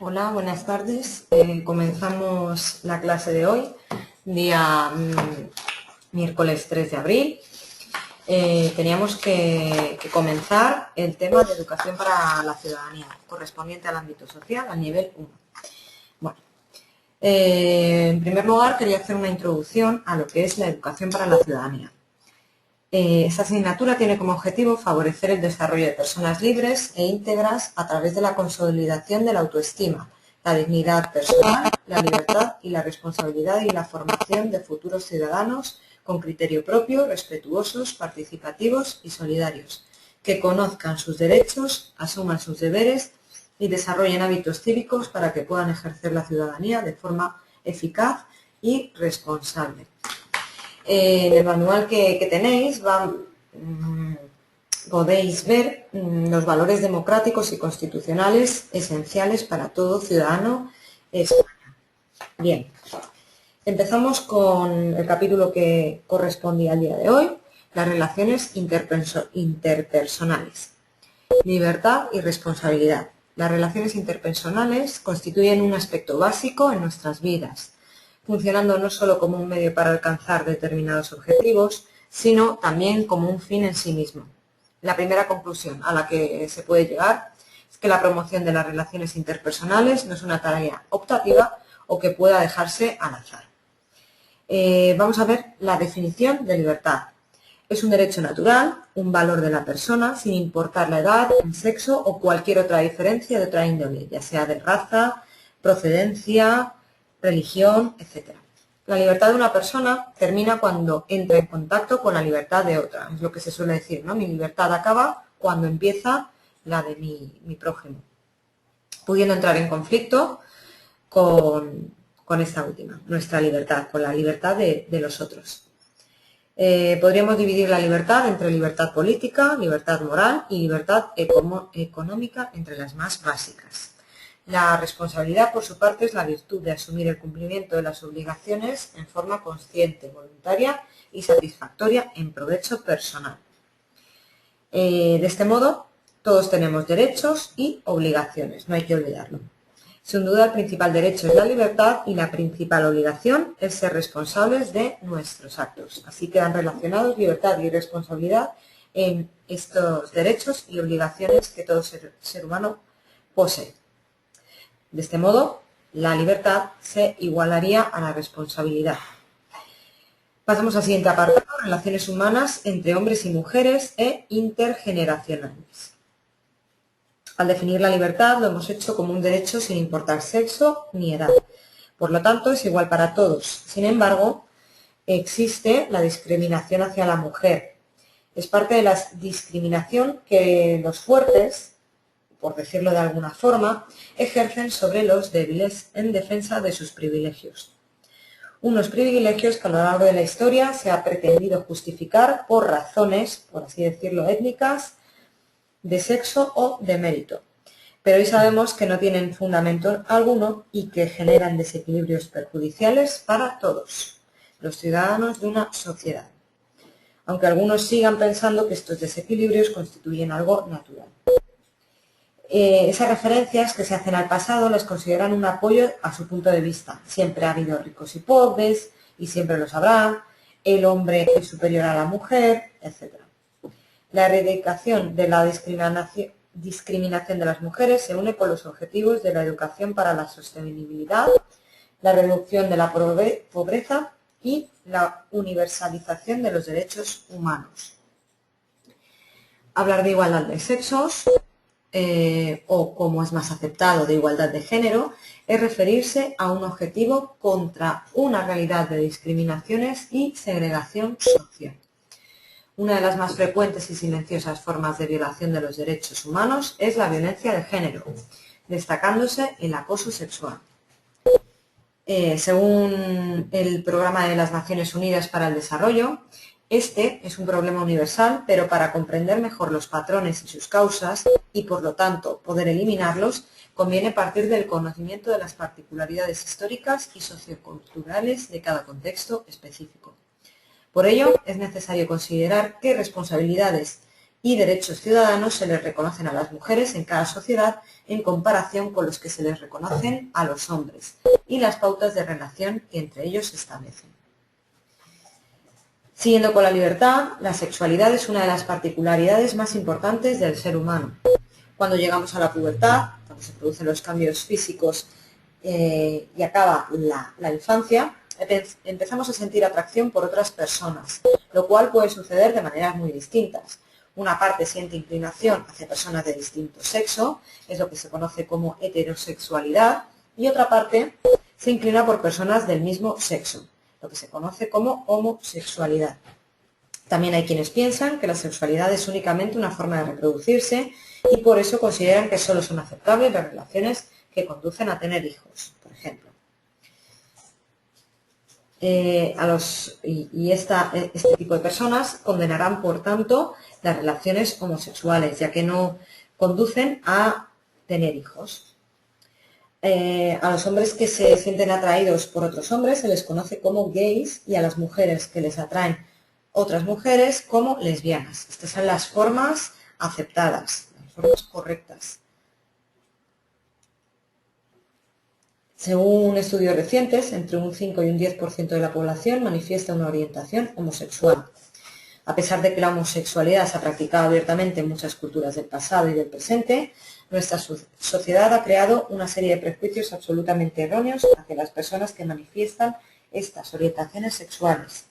Hola, buenas tardes. Comenzamos la clase de hoy, día miércoles 3 de abril. Teníamos que comenzar el tema de educación para la ciudadanía, correspondiente al ámbito social, al nivel 1. Bueno, en primer lugar, quería hacer una introducción a lo que es la educación para la ciudadanía. Esta asignatura tiene como objetivo favorecer el desarrollo de personas libres e íntegras a través de la consolidación de la autoestima, la dignidad personal, la libertad y la responsabilidad y la formación de futuros ciudadanos con criterio propio, respetuosos, participativos y solidarios, que conozcan sus derechos, asuman sus deberes y desarrollen hábitos cívicos para que puedan ejercer la ciudadanía de forma eficaz y responsable. En el manual que tenéis podéis ver los valores democráticos y constitucionales esenciales para todo ciudadano español. Bien, empezamos con el capítulo que correspondía al día de hoy, las relaciones interpersonales. Libertad y responsabilidad. Las relaciones interpersonales constituyen un aspecto básico en nuestras vidas, funcionando no solo como un medio para alcanzar determinados objetivos, sino también como un fin en sí mismo. La primera conclusión a la que se puede llegar es que la promoción de las relaciones interpersonales no es una tarea optativa o que pueda dejarse al azar. Vamos a ver la definición de libertad. Es un derecho natural, un valor de la persona, sin importar la edad, el sexo o cualquier otra diferencia de otra índole, ya sea de raza, procedencia, religión, etc. La libertad de una persona termina cuando entra en contacto con la libertad de otra. Es lo que se suele decir, ¿no? Mi libertad acaba cuando empieza la de mi prójimo, pudiendo entrar en conflicto con esta última, nuestra libertad, con la libertad de los otros. Podríamos dividir la libertad entre libertad política, libertad moral y libertad económica entre las más básicas. La responsabilidad, por su parte, es la virtud de asumir el cumplimiento de las obligaciones en forma consciente, voluntaria y satisfactoria en provecho personal. De este modo, todos tenemos derechos y obligaciones, no hay que olvidarlo. Sin duda, el principal derecho es la libertad y la principal obligación es ser responsables de nuestros actos. Así quedan relacionados libertad y responsabilidad en estos derechos y obligaciones que todo ser humano posee. De este modo, la libertad se igualaría a la responsabilidad. Pasamos al siguiente apartado, relaciones humanas entre hombres y mujeres e intergeneracionales. Al definir la libertad lo hemos hecho como un derecho sin importar sexo ni edad. Por lo tanto, es igual para todos. Sin embargo, existe la discriminación hacia la mujer. Es parte de la discriminación que los fuertes, por decirlo de alguna forma, ejercen sobre los débiles en defensa de sus privilegios. Unos privilegios que a lo largo de la historia se ha pretendido justificar por razones, por así decirlo, étnicas, de sexo o de mérito. Pero hoy sabemos que no tienen fundamento alguno y que generan desequilibrios perjudiciales para todos, los ciudadanos de una sociedad. Aunque algunos sigan pensando que estos desequilibrios constituyen algo natural. Esas referencias que se hacen al pasado les consideran un apoyo a su punto de vista. Siempre ha habido ricos y pobres, y siempre los habrá, el hombre es superior a la mujer, etc. La erradicación de la discriminación de las mujeres se une con los objetivos de la educación para la sostenibilidad, la reducción de la pobreza y la universalización de los derechos humanos. Hablar de igualdad de sexos, o como es más aceptado, de igualdad de género, es referirse a un objetivo contra una realidad de discriminaciones y segregación social. Una de las más frecuentes y silenciosas formas de violación de los derechos humanos es la violencia de género, destacándose el acoso sexual. Según el Programa de las Naciones Unidas para el Desarrollo, este es un problema universal, pero para comprender mejor los patrones y sus causas, y por lo tanto poder eliminarlos, conviene partir del conocimiento de las particularidades históricas y socioculturales de cada contexto específico. Por ello, es necesario considerar qué responsabilidades y derechos ciudadanos se les reconocen a las mujeres en cada sociedad en comparación con los que se les reconocen a los hombres y las pautas de relación que entre ellos se establecen. Siguiendo con la libertad, la sexualidad es una de las particularidades más importantes del ser humano. Cuando llegamos a la pubertad, cuando se producen los cambios físicos y acaba la infancia, empezamos a sentir atracción por otras personas, lo cual puede suceder de maneras muy distintas. Una parte siente inclinación hacia personas de distinto sexo, es lo que se conoce como heterosexualidad, y otra parte se inclina por personas del mismo sexo, lo que se conoce como homosexualidad. También hay quienes piensan que la sexualidad es únicamente una forma de reproducirse y por eso consideran que solo son aceptables las relaciones que conducen a tener hijos, por ejemplo. Este tipo de personas condenarán, por tanto, las relaciones homosexuales, ya que no conducen a tener hijos. A los hombres que se sienten atraídos por otros hombres se les conoce como gays y a las mujeres que les atraen otras mujeres como lesbianas. Estas son las formas aceptadas, las formas correctas. Según estudios recientes, entre un 5 y un 10% de la población manifiesta una orientación homosexual. A pesar de que la homosexualidad se ha practicado abiertamente en muchas culturas del pasado y del presente, nuestra sociedad ha creado una serie de prejuicios absolutamente erróneos hacia las personas que manifiestan estas orientaciones sexuales.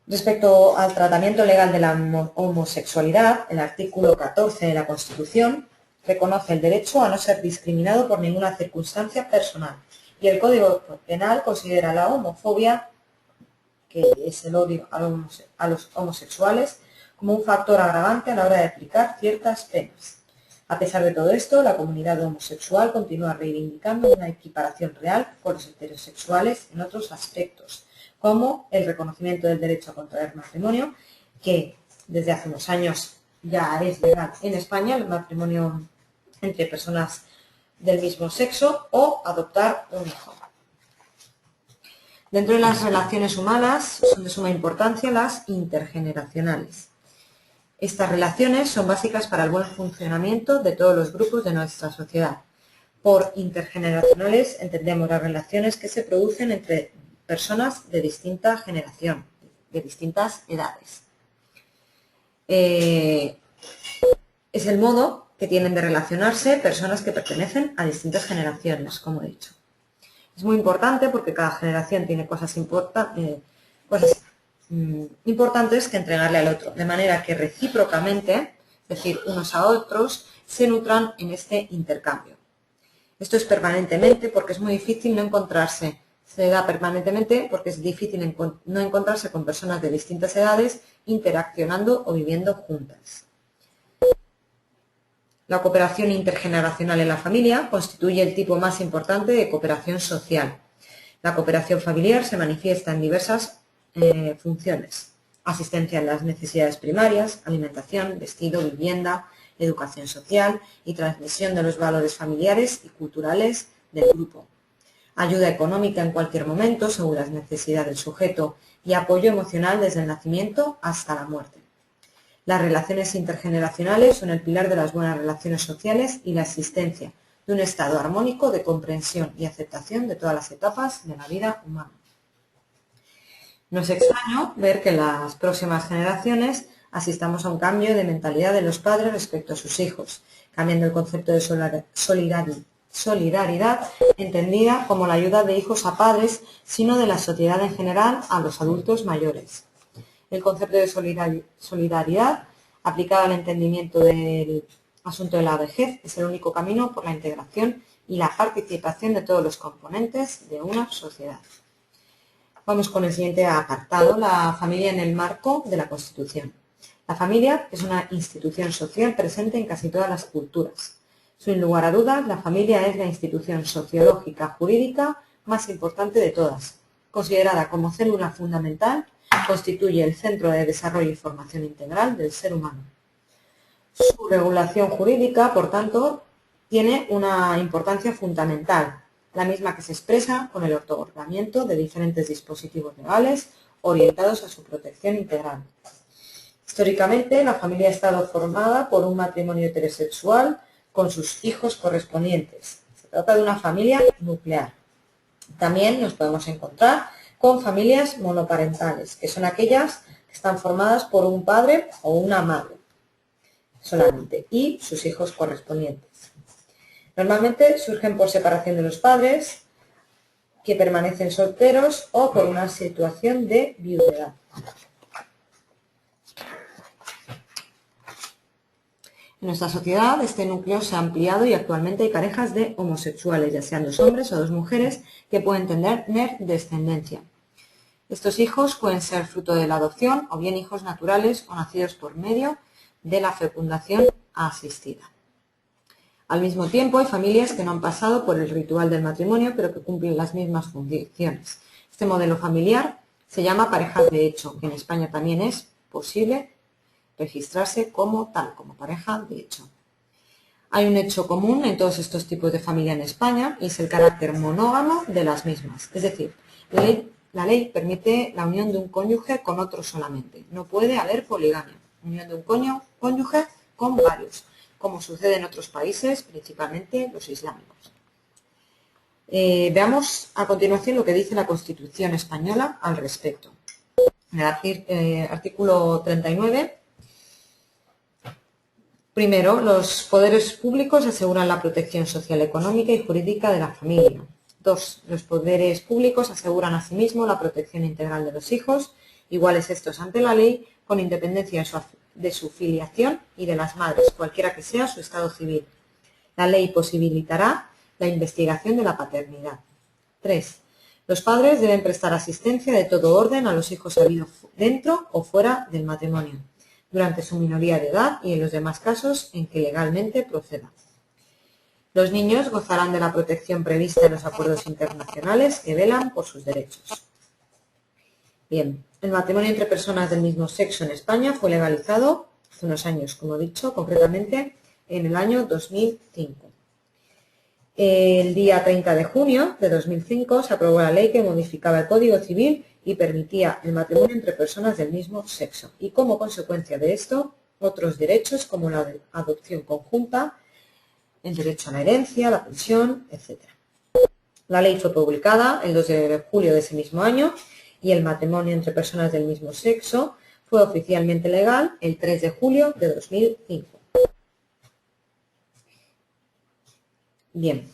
Respecto al tratamiento legal de la homosexualidad, el artículo 14 de la Constitución reconoce el derecho a no ser discriminado por ninguna circunstancia personal y el Código Penal considera la homofobia, que es el odio a los homosexuales, como un factor agravante a la hora de aplicar ciertas penas. A pesar de todo esto, la comunidad homosexual continúa reivindicando una equiparación real con los heterosexuales en otros aspectos, como el reconocimiento del derecho a contraer matrimonio, que desde hace unos años ya es legal en España, el matrimonio entre personas del mismo sexo, o adoptar un hijo. Dentro de las relaciones humanas son de suma importancia las intergeneracionales. Estas relaciones son básicas para el buen funcionamiento de todos los grupos de nuestra sociedad. Por intergeneracionales entendemos las relaciones que se producen entre personas de distinta generación, de distintas edades. Es el modo que tienen de relacionarse personas que pertenecen a distintas generaciones, como he dicho. Es muy importante porque cada generación tiene cosas importantes que entregarle al otro, de manera que recíprocamente, es decir, unos a otros, se nutran en este intercambio. Esto es permanentemente porque es muy difícil no encontrarse. Se da permanentemente porque es difícil no encontrarse con personas de distintas edades interaccionando o viviendo juntas. La cooperación intergeneracional en la familia constituye el tipo más importante de cooperación social. La cooperación familiar se manifiesta en diversas funciones: asistencia en las necesidades primarias, alimentación, vestido, vivienda, educación social y transmisión de los valores familiares y culturales del grupo, ayuda económica en cualquier momento según las necesidades del sujeto y apoyo emocional desde el nacimiento hasta la muerte. Las relaciones intergeneracionales son el pilar de las buenas relaciones sociales y la existencia de un estado armónico de comprensión y aceptación de todas las etapas de la vida humana. No es extraño ver que en las próximas generaciones asistamos a un cambio de mentalidad de los padres respecto a sus hijos, cambiando el concepto de solidaridad entendida como la ayuda de hijos a padres, sino de la sociedad en general a los adultos mayores. El concepto de solidaridad, aplicado al entendimiento del asunto de la vejez, es el único camino por la integración y la participación de todos los componentes de una sociedad. Vamos con el siguiente apartado, la familia en el marco de la Constitución. La familia es una institución social presente en casi todas las culturas. Sin lugar a dudas, la familia es la institución sociológica jurídica más importante de todas. Considerada como célula fundamental, constituye el centro de desarrollo y formación integral del ser humano. Su regulación jurídica, por tanto, tiene una importancia fundamental, la misma que se expresa con el otorgamiento de diferentes dispositivos legales orientados a su protección integral. Históricamente, la familia ha estado formada por un matrimonio heterosexual con sus hijos correspondientes. Se trata de una familia nuclear. También nos podemos encontrar con familias monoparentales, que son aquellas que están formadas por un padre o una madre solamente y sus hijos correspondientes. Normalmente surgen por separación de los padres, que permanecen solteros, o por una situación de viudedad. En nuestra sociedad este núcleo se ha ampliado y actualmente hay parejas de homosexuales, ya sean 2 hombres o 2 mujeres, que pueden tener descendencia. Estos hijos pueden ser fruto de la adopción o bien hijos naturales o nacidos por medio de la fecundación asistida. Al mismo tiempo, hay familias que no han pasado por el ritual del matrimonio, pero que cumplen las mismas funciones. Este modelo familiar se llama pareja de hecho, que en España también es posible registrarse como tal, como pareja de hecho. Hay un hecho común en todos estos tipos de familia en España y es el carácter monógamo de las mismas. Es decir, la ley permite la unión de un cónyuge con otro solamente. No puede haber poligamia. Unión de un cónyuge con varios, como sucede en otros países, principalmente los islámicos. Veamos a continuación lo que dice la Constitución española al respecto. En el artículo 39, primero, los poderes públicos aseguran la protección social, económica y jurídica de la familia. 2. Los poderes públicos aseguran asimismo la protección integral de los hijos, iguales estos ante la ley, con independencia de su filiación y de las madres, cualquiera que sea su estado civil. La ley posibilitará la investigación de la paternidad. 3. Los padres deben prestar asistencia de todo orden a los hijos habidos dentro o fuera del matrimonio, durante su minoría de edad y en los demás casos en que legalmente proceda. Los niños gozarán de la protección prevista en los acuerdos internacionales que velan por sus derechos. Bien, el matrimonio entre personas del mismo sexo en España fue legalizado hace unos años, como he dicho, concretamente en el año 2005. El día 30 de junio de 2005 se aprobó la ley que modificaba el Código Civil y permitía el matrimonio entre personas del mismo sexo. Y como consecuencia de esto, otros derechos como la adopción conjunta, el derecho a la herencia, la pensión, etc. La ley fue publicada el 2 de julio de ese mismo año y el matrimonio entre personas del mismo sexo fue oficialmente legal el 3 de julio de 2005. Bien,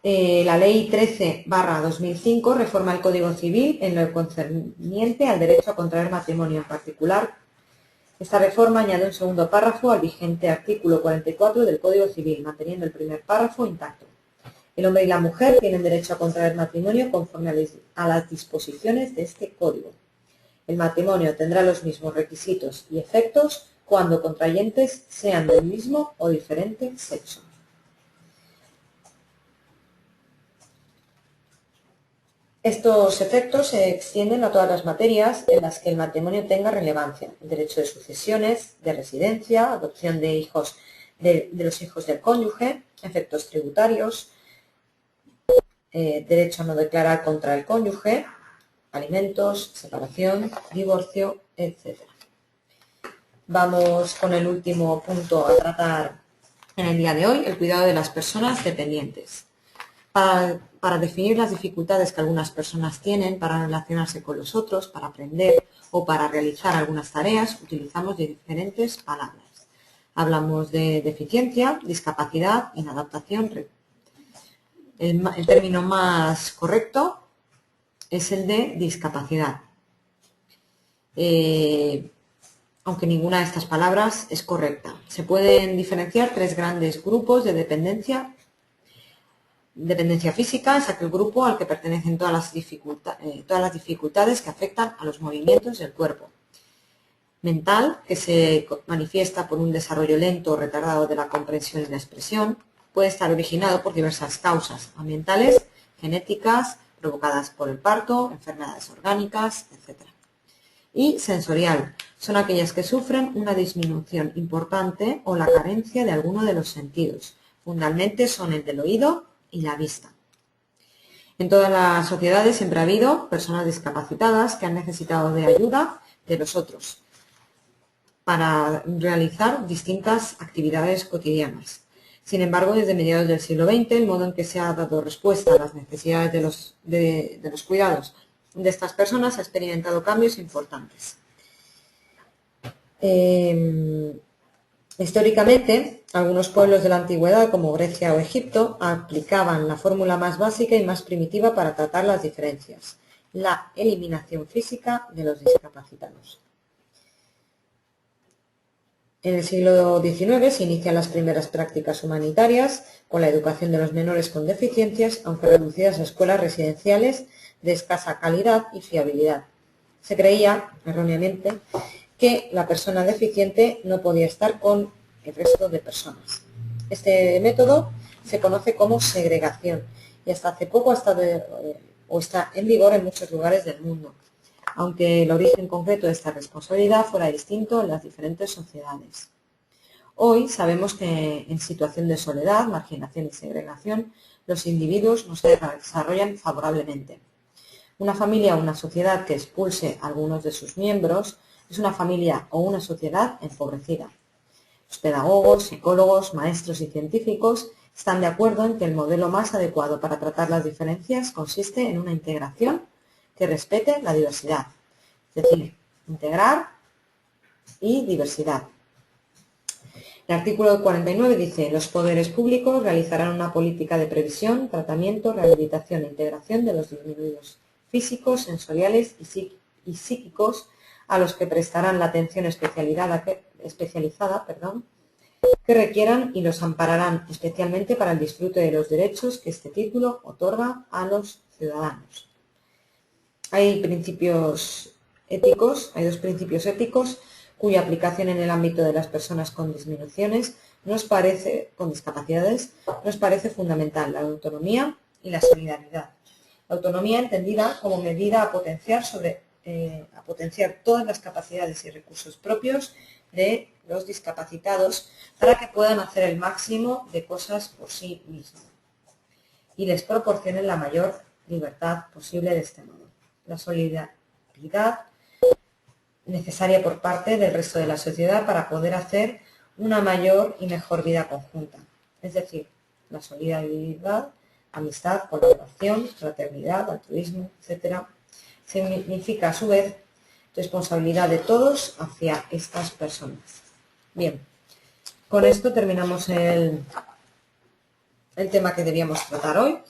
la Ley 13/2005 reforma el Código Civil en lo concerniente al derecho a contraer matrimonio en particular. Esta reforma añade un segundo párrafo al vigente artículo 44 del Código Civil, manteniendo el primer párrafo intacto. El hombre y la mujer tienen derecho a contraer matrimonio conforme a las disposiciones de este Código. El matrimonio tendrá los mismos requisitos y efectos cuando contrayentes sean del mismo o diferente sexo. Estos efectos se extienden a todas las materias en las que el matrimonio tenga relevancia: el derecho de sucesiones, de residencia, adopción de hijos de los hijos del cónyuge, efectos tributarios, derecho a no declarar contra el cónyuge, alimentos, separación, divorcio, etc. Vamos con el último punto a tratar en el día de hoy, el cuidado de las personas dependientes. Para definir las dificultades que algunas personas tienen para relacionarse con los otros, para aprender o para realizar algunas tareas, utilizamos diferentes palabras. Hablamos de deficiencia, discapacidad, inadaptación. El término más correcto es el de discapacidad. Aunque ninguna de estas palabras es correcta. Se pueden diferenciar 3 grandes grupos de dependencia. Dependencia física es aquel grupo al que pertenecen todas las dificultades que afectan a los movimientos del cuerpo. Mental, que se manifiesta por un desarrollo lento o retardado de la comprensión y la expresión, puede estar originado por diversas causas ambientales, genéticas, provocadas por el parto, enfermedades orgánicas, etc. Y sensorial, son aquellas que sufren una disminución importante o la carencia de alguno de los sentidos. Fundamentalmente son el del oído y la vista. En todas las sociedades siempre ha habido personas discapacitadas que han necesitado de ayuda de los otros. para realizar distintas actividades cotidianas. Sin embargo, desde mediados del siglo XX, el modo en que se ha dado respuesta a las necesidades de los cuidados de estas personas ha experimentado cambios importantes. Históricamente, algunos pueblos de la antigüedad, como Grecia o Egipto, aplicaban la fórmula más básica y más primitiva para tratar las diferencias: la eliminación física de los discapacitados. En el siglo XIX se inician las primeras prácticas humanitarias con la educación de los menores con deficiencias, aunque reducidas a escuelas residenciales de escasa calidad y fiabilidad. Se creía, erróneamente, que la persona deficiente no podía estar con el resto de personas. Este método se conoce como segregación y hasta hace poco está en vigor en muchos lugares del mundo, aunque el origen concreto de esta responsabilidad fuera distinto en las diferentes sociedades. Hoy sabemos que en situación de soledad, marginación y segregación, los individuos no se desarrollan favorablemente. Una familia o una sociedad que expulse a algunos de sus miembros es una familia o una sociedad empobrecida. Los pedagogos, psicólogos, maestros y científicos están de acuerdo en que el modelo más adecuado para tratar las diferencias consiste en una integración que respete la diversidad, es decir, integrar y diversidad. El artículo 49 dice: los poderes públicos realizarán una política de previsión, tratamiento, rehabilitación e integración de los disminuidos físicos, sensoriales y psíquicos, a los que prestarán la atención especializada que requieran y los ampararán especialmente para el disfrute de los derechos que este título otorga a los ciudadanos. Hay dos principios éticos cuya aplicación en el ámbito de las personas con discapacidades nos parece fundamental: la autonomía y la solidaridad. La autonomía entendida como medida a potenciar todas las capacidades y recursos propios de los discapacitados para que puedan hacer el máximo de cosas por sí mismos y les proporcionen la mayor libertad posible de este modo. La solidaridad necesaria por parte del resto de la sociedad para poder hacer una mayor y mejor vida conjunta. Es decir, la solidaridad, amistad, colaboración, fraternidad, altruismo, etc., significa a su vez responsabilidad de todos hacia estas personas. Bien, con esto terminamos el tema que debíamos tratar hoy.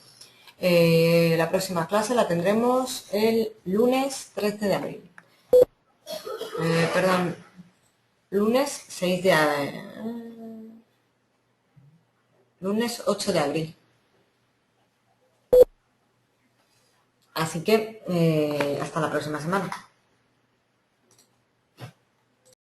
La próxima clase la tendremos el lunes 13 de abril. Lunes 8 de abril. Así que hasta la próxima semana.